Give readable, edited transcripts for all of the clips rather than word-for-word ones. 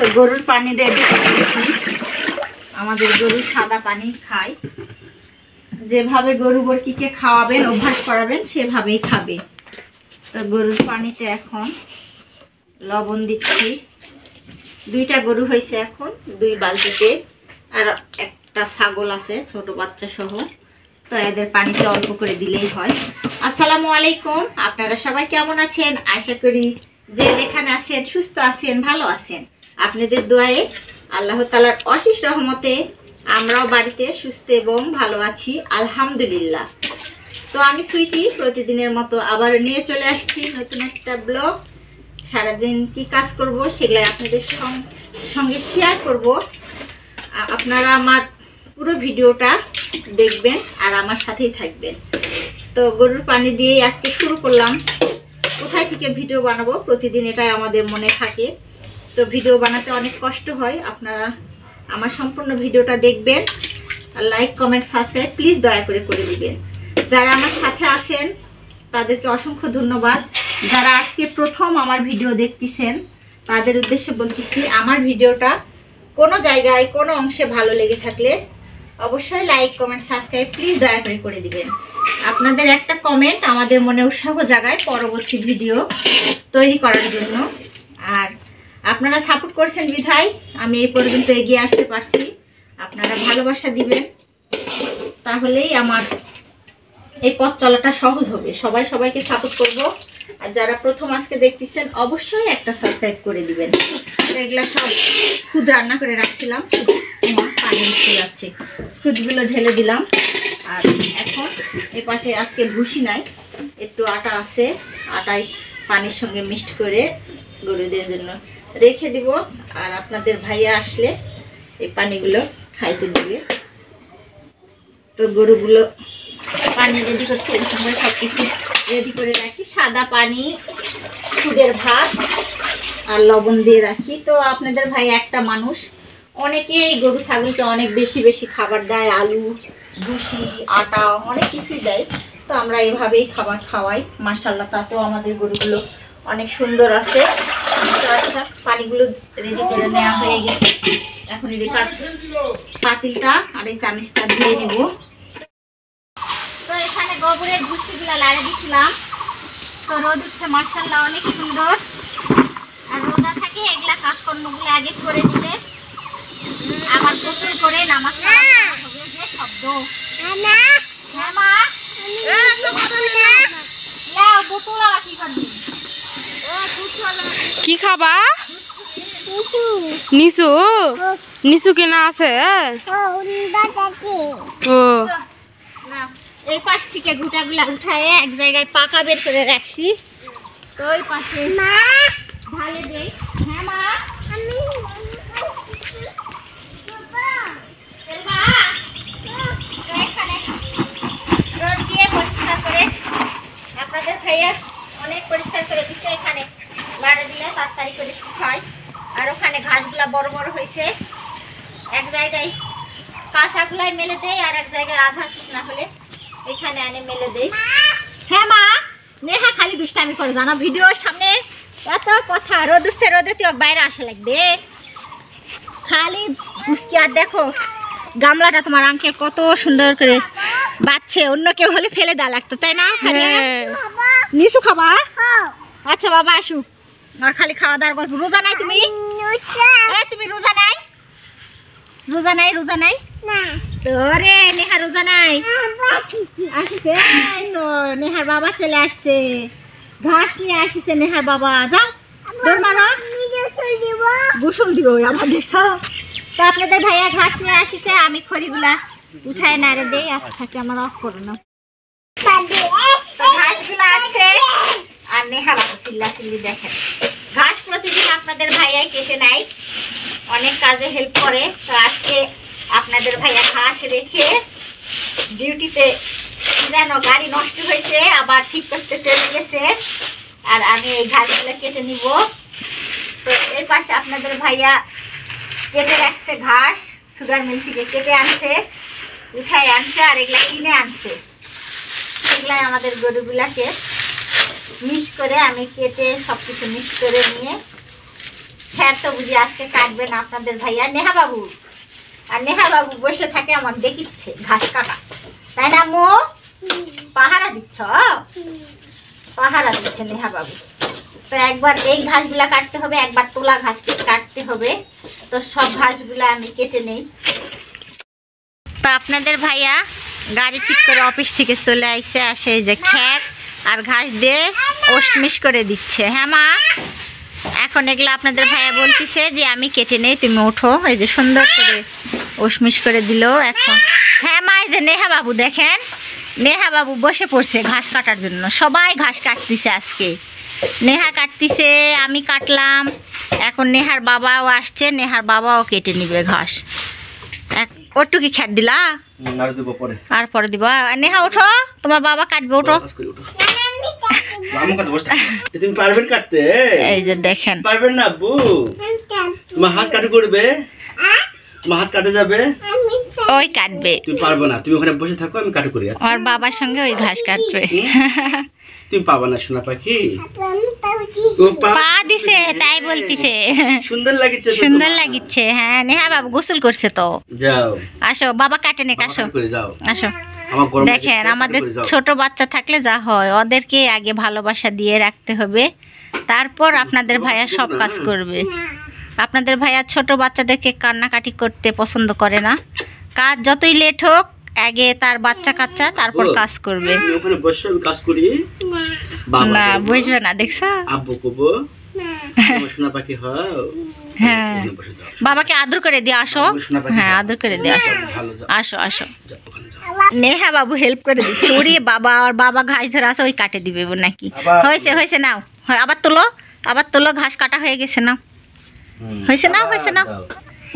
তো গরুর পানি রেডি করে দিচ্ছি। আমাদের গরু সাদা পানি খায়, যেভাবে গরু বরকিকে খাওয়াবেন অভ্যাস করাবেন সেভাবেই খাবে। তো গরুর পানিতে এখন লবণ দিচ্ছি। 2টা গরু হয়েছে এখন 2 বালতিতে, আর একটা ছাগল আছে ছোট বাচ্চা সহ। তো এদের পানিতে অল্প করে দিলেই হয়। আসসালামু আলাইকুম, আপনারা সবাই কেমন আছেন? আশা করি যে যেখানে আছেন সুস্থ আছেন, ভালো আছেন। আপনাদের দোয়ায়ে আল্লাহ তাআলার অশেষ রহমতে আমরাও বাড়িতে সুস্থ এবং ভালো আছি, আলহামদুলিল্লাহ। তো আমি সুইটি প্রতিদিনের মতো আবার নিয়ে চলে আসছি নতুন একটা ব্লগ। সারাদিন কি কাজ করব সেগুলো আপনাদের সঙ্গে শেয়ার করব। আপনারা আমার পুরো ভিডিওটা দেখবেন আর আমার সাথেই থাকবেন। তো গরুর পানি দিয়েই আজকে শুরু করলাম। কোথায় থেকে ভিডিও বানাবো প্রতিদিন এটাই আমাদের মনে থাকে। তো ভিডিও বানাতে অনেক কষ্ট হয়। আপনারা আমার সম্পূর্ণ ভিডিওটা দেখবেন আর লাইক কমেন্ট সাবস্ক্রাইব প্লিজ দয়া করে করে দিবেন। যারা আমার সাথে আছেন তাদেরকে অসংখ্য ধন্যবাদ। যারা আজকে প্রথম আমার ভিডিও দেখতেছেন তাদের উদ্দেশ্যে বলতেছি, আমার ভিডিওটা কোনো জায়গায় কোনো অংশে ভালো লেগে থাকলে অবশ্যই লাইক কমেন্ট সাবস্ক্রাইব প্লিজ দয়া করে করে দিবেন। আপনাদের একটা কমেন্ট আমাদের মনে উৎসাহ জাগায় পরবর্তী ভিডিও তৈরি করার জন্য। আর আপনারা সাপোর্ট করছেন বিধায় আমি এই পর্যন্ত এগিয়ে আসতে পারছি। আপনারা ভালোবাসা দিবেন, তাহলেই আমার এই পথ চলাটা সহজ হবে। সবাই সবাইকে সাপোর্ট করব। আর যারা প্রথম আজকে দেখতেছেন অবশ্যই একটা সাবস্ক্রাইব করে দিবেন। তো এগুলা সব খুদ রান্না করে রাখছিলাম, পানি উঠতে যাচ্ছে, খুদগুলো ঢেলে দিলাম। আর এখন এ পাশে আজকে ভুসি নাই, একটু আটা আছে, আটাই পানির সঙ্গে মিক্সড করে গরুদের জন্য রেখে দিব। আর আপনাদের ভাইয়া আসলে এই পানিগুলো খাইতে দিবে। তো গরুগুলো পানি রেডি করছি, এরকম করে সব কিছু রেডি করে রাখি। সাদা পানি, খুদের ভাত আর লবণ দিয়ে রাখি। তো আপনাদের ভাই একটা মানুষ, অনেকেই গরু ছাগলকে অনেক বেশি বেশি খাবার দেয়, আলু ভুসি আটা অনেক কিছুই দেয়। তো আমরা এভাবেই খাবার খাওয়াই মাশাআল্লাহ। তাতেও আমাদের গরুগুলো অনেক সুন্দর আছে। তো আচ্ছা, পানিগুলো রেডি করে নেওয়া হয়ে গেছে। এখন এই পাতিলটা আর এই চামিচটা ধুয়ে নেব। তো এখানে গোবরের ভুসিগুলো লাগিয়ে দিয়েছিলাম। তো রোদ উঠছে মাশাআল্লাহ, অনেক সুন্দর। আর রোদা থাকে এগুলা কাজকর্মগুলো আগে করে নিলে আমার গোসল করে নামাজ পড়া হবে। যে শব্দ কি খাবা? নিশু নিশু কেনা আছে? ও এই পাশ থেকে গুটাগুলা উঠায় এক জায়গায় পাকা বের করে রাখছি। তো ওই পাশে ঢালে দেই। হ্যাঁ মা, আমি রোদ দিয়ে পরিষ্কার করে আপনাদের ভাইয়া অনেক পরিষ্কার করে দিচ্ছে। এখানে বাড়ি দিলে তাড়াতাড়ি করে শুকায়। আর ওখানে ঘাসগুলা বড় বড় হয়েছে, এক জায়গায় কাঁচাগুলাই মেলে দেয় আর এক জায়গায় আধা শুকনা হলে এখানে এনে মেলে দেয়। হ্যাঁ মা, নেহা খালি দুষ্টামি করে জানো, ভিডিওর সামনে এত কথা। রোদ উঠছে, রোদে তুই বাইরে আসা লাগবে খালি বুঝকি। আর দেখো গামলাটা তোমার আঙ্কেল কত সুন্দর করে বাচ্ছে, অন্য কেউ হলে ফেলে দেওয়া লাগতো, তাই না? নিশু খাবা? আচ্ছা বাবা আসুক, আর খালি খাওয়া দাওয়ার গল্প। রোজা নাই তুমি? তুমি রোজা নাই? রোজা নাই? রোজা নাই তোরে নেহা রোজা নাই? আসছে তো নেহার বাবা চলে আসছে, ঘাস নিয়ে আসছে নেহার বাবা। যাও দৌড় মারো, গোসল দিব আমার দেশ। তো আপনাদের ভাইয়া ঘাস নিয়ে আসছে, আমি খড়িগুলা উঠায় নাড়ে দেই। আচ্ছা ক্যামেরা অফ করো না। ঘাসগুলো আছে আর নেহা বাবু চিল্লা চিল্লি দেখেন। ঘাস প্রতিদিন আপনাদের ভাইয়াই কেটে নেয়, অনেক কাজে হেল্প করে। তো আজকে আপনাদের ভাইয়া ঘাস রেখে ডিউটিতে যেন গাড়ি নষ্ট হয়েছে আবার ঠিক করতে চলে গেছে। আর আমি এই ঘাসগুলো কেটে নিব। তো এই পাশে আপনাদের ভাইয়া কেটে রাখছে ঘাস, সুগার মিল থেকে কেটে আনছে, উঠায় আনছে আর এগুলা কিনে আনছে। সেগুলাই আমাদের গরুগুলাকে মিক্স করে আমি কেটে সব কিছু মিক্স করে নিয়ে খ্যার তো বুঝি আজকে কাটবে না আপনাদের ভাইয়া নেহা বাবু। আর নেহা বাবু বসে থাকে আমাকে দেখিচ্ছে ঘাস কাটা, তাই না আম্মু? পাহারা দিচ্ছ? পাহারা দিচ্ছে নেহা বাবু। তো একবার এই ঘাসগুলা কাটতে হবে, একবার তোলা ঘাস কাটতে হবে। তো সব ঘাসগুলা আমি কেটে নেই। তো আপনাদের ভাইয়া গাড়ি ঠিক করে অফিস থেকে চলে আসে, আসে এই যে খ্যার আর ঘাস দিয়ে ওশমিশ করে দিচ্ছে। হ্যাঁ মা, এখন এগুলো আপনাদের ভাইয়া বলতেছে যে আমি কেটে নেই, তুমি ওঠো। এই যে সুন্দর করে ওশমিশ করে দিল এখন। হ্যাঁ মা, এই যে নেহা বাবু দেখেন, নেহা বাবু বসে পড়ছে ঘাস কাটার জন্য। সবাই ঘাস কাটতেছে আজকে, নেহা কাটতেছে, আমি কাটলাম। এখন নেহার বাবাও আসছে, নেহার বাবাও কেটে নিবে ঘাস। ওটু কি খ্যাট দিলা? আর পরে দিব। নেহা ওঠো, তোমার বাবা কাটবে, ওঠো। তুমি পারবেন কাটতে? এই যে দেখেন, পারবেন না আব্বু? তোমার হাত কাটে করবে, তোমার হাত কাটে যাবে, ওই কাটবে। তুমি পারবে না, তুমি ওখানে বসে থাকো, আমি কাটে করি। আর বাবার সঙ্গে ওই ঘাস কাটবে। তুমি পাবা না সোনা পাখি। পা দিছে তাই বলতিছে। সুন্দর লাগিচ্ছে, সুন্দর লাগিচ্ছে। হ্যাঁ নেহা বাবু গোসল করছে তো। যাও আসো বাবা কাটে নে, আসো যাও আসো। আমার গরম দেখেন আমাদের ছোট বাচ্চা থাকলে যা হয়, ওদেরকে আগে ভালোবাসা দিয়ে রাখতে হবে, তারপর আপনাদের ভাইয়া সব কাজ করবে। আপনাদের ভাইয়া ছোট বাচ্চাদেরকে কান্নাকাটি করতে পছন্দ করে না। কাজ যতই লেট হোক, আগে তার বাচ্চা কাচ্চা, তারপর কাজ করবে। ওখানে বসে আমি কাজ করি, না বুঝবে না, দেখছো? আব্বু কবো সোনা পাখি হও। হ্যাঁ, বাবাকে আদর করে দিয়ে আসো। হ্যাঁ আদর করে দিয়ে আসো, আসো আসো। নেহা বাবু হেল্প করে দিচ্ছে। ওরে বাবা, আর বাবা ঘাস ধরে আসে, ওই কাটে দিবে নাকি? হয়েছে হয়েছে, নাও। আবার তোলো, আবার তোলো, ঘাস কাটা হয়ে গেছে, নাও। হয়েছে নাও, হয়েছে নাও।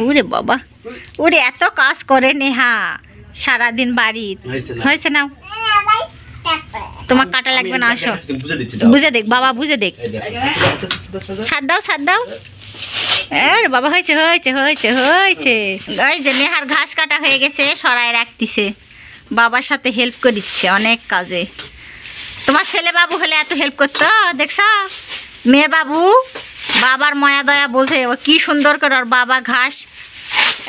ওরে বাবা, ওরে এত কাজ করে নেহা সারাদিন বাড়ির। হয়েছে নাও, তোমার কাটা লাগবে না, আসো। বুঝে দেখ বাবা, বুঝে দেখ। ছাদ দাও, ছাদ দাও। আরে বাবা, হয়েছে হয়েছে হয়েছে হয়েছে। ওই যে নেহার ঘাস কাটা হয়ে গেছে, সরাই রাখতিছে, বাবার সাথে হেল্প করিচ্ছে অনেক কাজে। তোমার ছেলে বাবু হলে এত হেল্প করতো, দেখছ? মেয়ে বাবু বাবার মায়া দয়া বোঝে, ও কি সুন্দর করে ওর বাবা ঘাস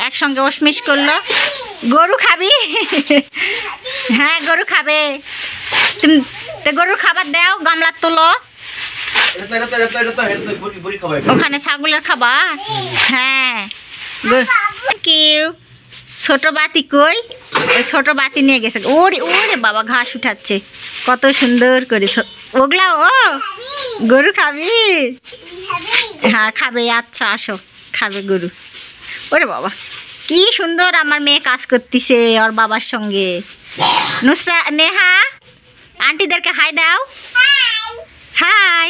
একসঙ্গে ওশমিশ করলো। গরু খাবি? হ্যাঁ গরু খাবে। তুমি গরুর খাবার দাও, গামলা তোলো। ওখানে ছাগলের খাবার। হ্যাঁ কিউ ছোট বাতি কই? ওই ছোট বাতি নিয়ে গেছে। ওরে ওরে বাবা, ঘাস উঠাচ্ছে কত সুন্দর করে। ওগুলা ও গরু খাবি? হ্যাঁ খাবে, আচ্ছা আসো, খাবে গরু। ওরে বাবা, কি সুন্দর আমার মেয়ে কাজ করতেছে ওর বাবার সঙ্গে। নুসরা, নেহা আন্টিদেরকে হাই দাও। হাই,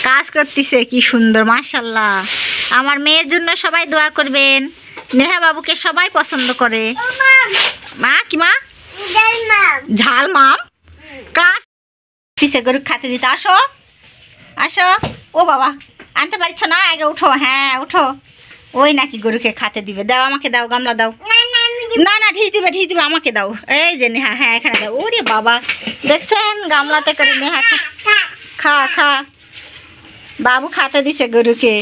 কাজ করতেছে কি সুন্দর, মাশাল্লাহ। আমার মেয়ের জন্য সবাই দোয়া করবেন। নেহা বাবুকে সবাই পছন্দ করে। মা কি মা? ঝাল মাম কাজ দিছে গরু খাতে দিতে। আসো আসো। ও বাবা, আনতে পারছ না, আগে উঠো। হ্যাঁ উঠো। ওই নাকি গরুকে খাতে দিবে। দাও আমাকে, দাও গামলা দাও। না না, ঢিস দিবে, ঢিস দিবে, আমাকে দাও। এই যে নেহা, হ্যাঁ এখানে দাও। ওরে বাবা, দেখছেন গামলাতে করে নেহা খা খা। বাবু খাতে দিছে গরুকে।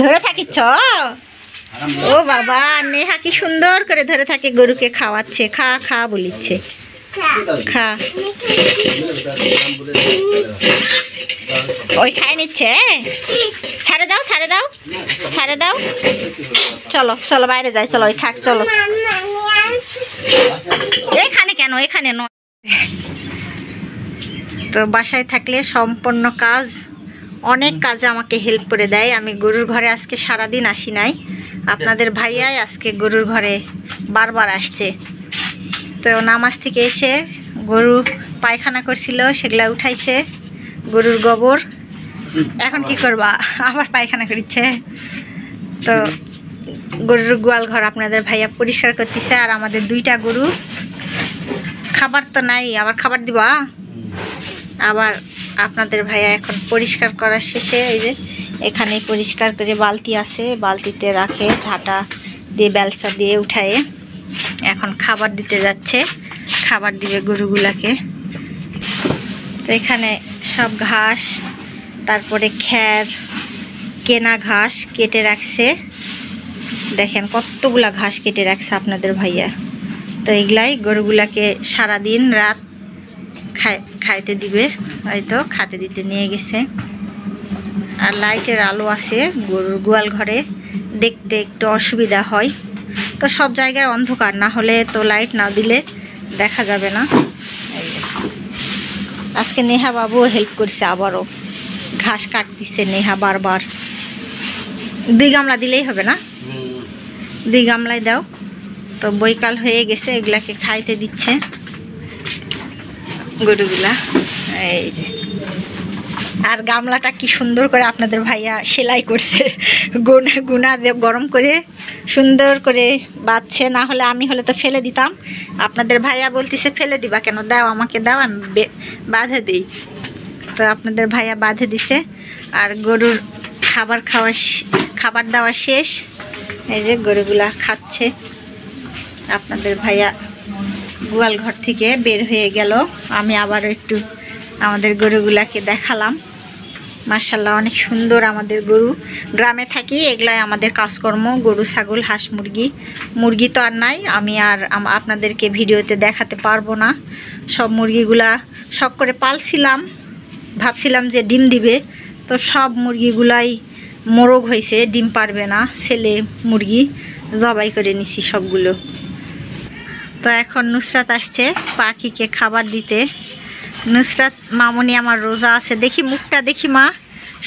ধরে থাকিচ্ছ? ও বাবা, নেহা কি সুন্দর করে ধরে থাকে গরুকে খাওয়াচ্ছে। খা খা বলিচ্ছে, খা। ওই খাই নিচ্ছে। ছাড়ে দাও, ছাড়ে দাও, ছাড়ে দাও। চলো চলো বাইরে যাই, চলো ওই খাক, চলো। এখানে কেন, এখানে নয়। তো বাসায় থাকলে সম্পূর্ণ কাজ, অনেক কাজে আমাকে হেল্প করে দেয়। আমি গরুর ঘরে আজকে সারাদিন আসি নাই, আপনাদের ভাইয়াই আজকে গরুর ঘরে বারবার আসছে। তো নামাজ থেকে এসে গরু পায়খানা করছিল, সেগুলা উঠাইছে, গরুর গোবর। এখন কি করবা, আবার পায়খানা করিচ্ছে। তো গরুর গোয়াল ঘর আপনাদের ভাইয়া পরিষ্কার করতেছে। আর আমাদের দুইটা গরু, খাবার তো নাই, আবার খাবার দিবা। আবার আপনাদের ভাইয়া এখন পরিষ্কার করার শেষে এই যে এখানে পরিষ্কার করে বালতি আছে, বালতিতে রাখে, ঝাঁটা দিয়ে বেলসা দিয়ে উঠায়ে এখন খাবার দিতে যাচ্ছে, খাবার দিবে গরুগুলাকে। তো এখানে সব ঘাস তারপরে খ্যার, কেনা ঘাস কেটে রাখছে। দেখেন কতগুলা ঘাস কেটে রাখছে আপনাদের ভাইয়া। তো এগুলাই গরুগুলাকে সারাদিন রাত খাইতে দিবে। হয়তো খাতে দিতে নিয়ে গেছে। আর লাইটের আলো আছে গরুর গোয়াল ঘরে, দেখতে একটু অসুবিধা হয়। তো সব জায়গায় অন্ধকার, না হলে তো লাইট না দিলে দেখা যাবে না। আজকে নেহা বাবু হেল্প করছে, আবারও ঘাস কাটতেছে নেহা বারবার। 2 গামলা দিলেই হবে না? 2 গামলায় দাও। তো বৈকাল হয়ে গেছে, এগুলাকে খাইতে দিচ্ছে গরুগুলা। এই যে, আর গামলাটা কি সুন্দর করে আপনাদের ভাইয়া সেলাই করছে, গুনা দিয়ে গরম করে সুন্দর করে বাঁধছে। না হলে আমি হলে তো ফেলে দিতাম। আপনাদের ভাইয়া বলতেছে ফেলে দিবা কেন, দাও আমাকে দাও, আমি বাঁধে দিই। তো আপনাদের ভাইয়া বাঁধে দিছে। আর গরুর খাবার দেওয়া শেষ। এই যে গরুগুলা খাচ্ছে। আপনাদের ভাইয়া গোয়াল ঘর থেকে বের হয়ে গেল। আমি আবারও একটু আমাদের গরুগুলাকে দেখালাম। মাশাআল্লাহ অনেক সুন্দর আমাদের গরু। গ্রামে থাকি, এগুলাই আমাদের কাজকর্ম। গরু, ছাগল, হাঁস, মুরগি তো আর নাই। আমি আর আপনাদেরকে ভিডিওতে দেখাতে পারবো না। সব মুরগিগুলা শখ করে পালছিলাম, ভাবছিলাম যে ডিম দিবে। তো সব মুরগিগুলাই মোরগ হয়েছে, ডিম পারবে না। ছেলে মুরগি জবাই করে নিছি সবগুলো। তো এখন নুসরাত আসছে পাখিকে খাবার দিতে। নুসরাত মামনি আমার রোজা আছে। দেখি মুখটা দেখি মা,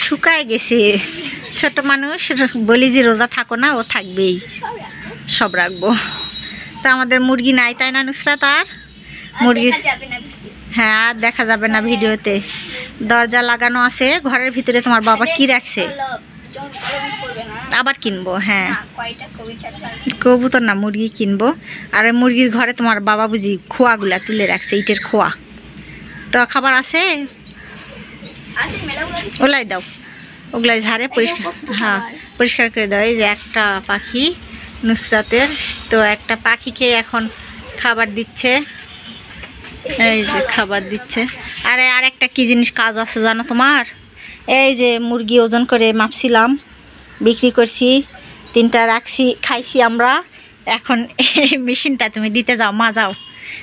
শুকায় গেছে। ছোট মানুষ, বলি যে রোজা থাকো না, ও থাকবেই, সব রাখবো। তো আমাদের মুরগি নাই, তাই না নুসরাত? আর মুরগি হ্যাঁ, আর দেখা যাবে না ভিডিওতে। দরজা লাগানো আছে ঘরের ভিতরে। তোমার বাবা কি রাখছে? আবার কিনবো। হ্যাঁ, কবুতর না, মুরগি কিনবো। আর ওই মুরগির ঘরে তোমার বাবা বুঝি খোয়াগুলা তুলে রাখছে, ইটের খোয়া। তো খাবার আছে, ওলাই দাও, ওগুলাই ঝাড়ে পরিষ্কার, হ্যাঁ পরিষ্কার করে দাও। এই যে একটা পাখি নুসরাতের। তো একটা পাখিকে এখন খাবার দিচ্ছে। এই যে খাবার দিচ্ছে। আরে আর একটা কি জিনিস কাজ আছে জানো তোমার? এই যে মুরগি ওজন করে মাপছিলাম, বিক্রি করছি, 3টা রাখছি, খাইছি আমরা। এখন এই মেশিনটা তুমি দিতে যাও, মা যাও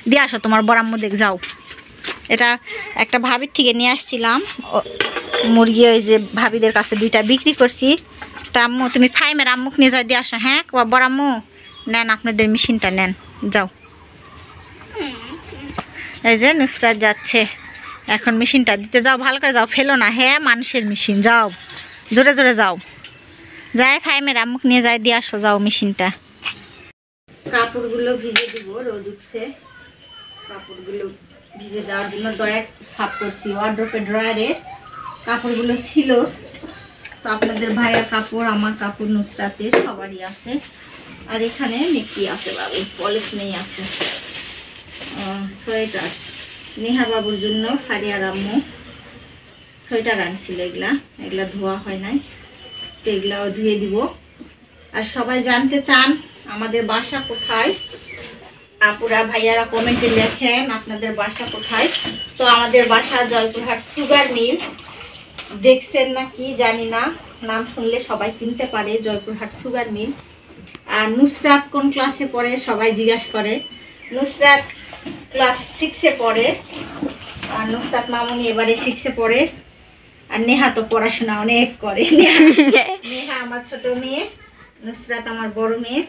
দিয়ে আসো, তোমার বড়াম্মু দেখ যাও। এটা একটা ভাবির থেকে নিয়ে আসছিলাম মুরগি। ওই যে ভাবিদের কাছে 2টা বিক্রি করছি। তা আম্মু তুমি ফাইমের আম্মুক নিয়ে যাই দিয়ে আসো। হ্যাঁ বড়াম্মু নেন, আপনাদের মেশিনটা নেন, যাও। এই যে নুসরাত যাচ্ছে, এখন মেশিনটা দিতে যাও, ভালো করে যাও, ফেলো না। হ্যাঁ, মানুষের মেশিন, যাও জোরে জোরে যাও। যাই ফাইমের আম্মুক নিয়ে যাই দিয়ে আসো, যাও মেশিনটা। কাপড়গুলো ভিজে দিব, রোদ উঠছে। কাপড়গুলো ভিজে দেওয়ার জন্য ড্রয়ার সাফ করছি। ওয়ার্ড্রপের ড্রয়ারে কাপড়গুলো ছিল। তো আপনাদের ভাইয়ের কাপড়, আমার কাপড়, নুসরাতের সবারই আছে। আর এখানে নেকি আছে, বাবু পলিথিনেই আছে। সোয়েটার নেহা বাবুর জন্য ফারিয়ার আম্মু সোয়েটার আনছিল। এগুলা ধোয়া হয় নাই, তো এগুলাও ধুয়ে দিব। আর সবাই জানতে চান আমাদের বাসা কোথায়, আপুরা ভাইয়ারা কমেন্টে লেখেন আপনাদের বাসা কোথায়। তো আমাদের বাসা জয়পুরহাট সুগার মিল। দেখছেন না কি জানি না, নাম শুনলে সবাই চিনতে পারে, জয়পুরহাট সুগার মিল। আর নুসরাত কোন ক্লাসে পড়ে সবাই জিজ্ঞাসা করে। নুসরাত ক্লাস 6-এ পড়ে। আর নুসরাত মামুনি এবারে 6-এ পড়ে। আর নেহা তো পড়াশোনা অনেক করে। নেহা আমার ছোট মেয়ে, নুসরাত আমার বড় মেয়ে।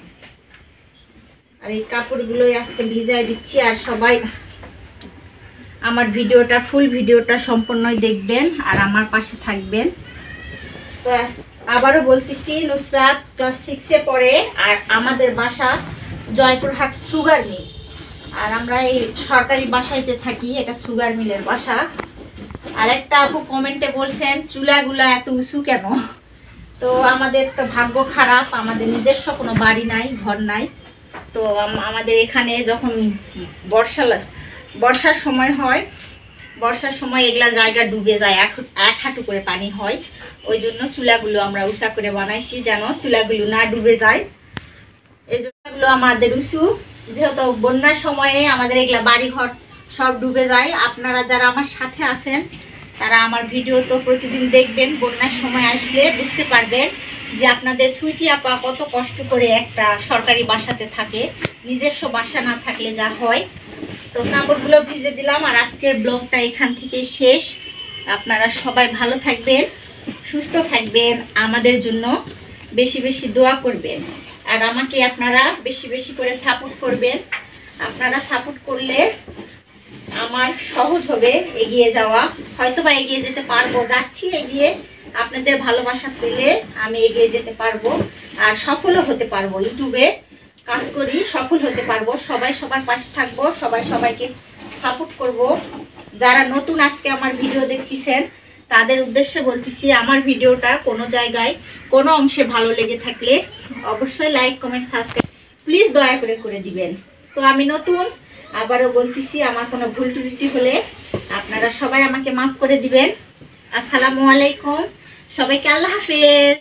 আর এই কাপড়গুলোই আজকে ভিজাই দিচ্ছি। আর সবাই আমার ভিডিওটা, ফুল ভিডিওটা সম্পূর্ণই দেখবেন আর আমার পাশে থাকবেন। তো আবারও বলতেছি, নুসরাত ক্লাস 6-এ পড়ে। আর আমাদের বাসা জয়পুরহাট সুগার মিল। আর আমরা এই সরকারি বাসাইতে থাকি, এটা সুগার মিলের বাসা। আর একটা আপু কমেন্টে বলছেন চুলাগুলা এত উঁচু কেন? তো আমাদের তো ভাগ্য খারাপ, আমাদের নিজস্ব কোনো বাড়ি নাই, ঘর নাই। তো আমাদের এখানে যখন বর্ষার সময় হয়, বর্ষার সময় এগুলা জায়গা ডুবে যায়, 1 হাঁটু করে পানি হয়। ওই জন্য চুলাগুলো আমরা উঁচা করে বানাইছি, যেন চুলাগুলো না ডুবে যায়। এই চুলাগুলো আমাদের উঁচু, যেহেতু বন্যার সময়ে আমাদের এগুলা বাড়িঘর সব ডুবে যায়। আপনারা যারা আমার সাথে আছেন তারা আমার ভিডিও তো প্রতিদিন দেখবেন। বন্যার সময় আসলে বুঝতে পারবেন যে আপনাদের সুইটি আপা কত কষ্ট করে একটা সরকারি বাসাতে থাকে, নিজস্ব বাসা না থাকলে যা হয়। তো কাপড়গুলো ভিজে দিলাম, আর আজকের ব্লগটা এখান থেকে শেষ। আপনারা সবাই ভালো থাকবেন, সুস্থ থাকবেন, আমাদের জন্য বেশি বেশি দোয়া করবেন, আর আমাকে আপনারা বেশি বেশি করে সাপোর্ট করবেন। আপনারা সাপোর্ট করলে আমার সহজ হবে এগিয়ে যাওয়া, হয়তো বা এগিয়ে যেতে পারবো, যাচ্ছি এগিয়ে। আপনাদের ভালোবাসা পেলে আমি এগিয়ে যেতে পারবো, আর সফলও হতে পারবো। ইউটিউবে কাজ করি, সফল হতে পারবো। সবাই সবার পাশে থাকবো, সবাই সবাইকে সাপোর্ট করব। যারা নতুন আজকে আমার ভিডিও দেখতেছেন তাদের উদ্দেশ্যে বলতেছি, আমার ভিডিওটা কোনো জায়গায় কোনো অংশে ভালো লেগে থাকলে অবশ্যই লাইক, কমেন্ট, সাবস্ক্রাইব প্লিজ দয়া করে করে দিবেন। তো আমি নতুন, আবারও বলতেছি, আমার কোনো ভুল ত্রুটি হলে আপনারা সবাই আমাকে মাফ করে দিবেন। আসসালামু আলাইকুম, সবাইকে আল্লাহ হাফেজ।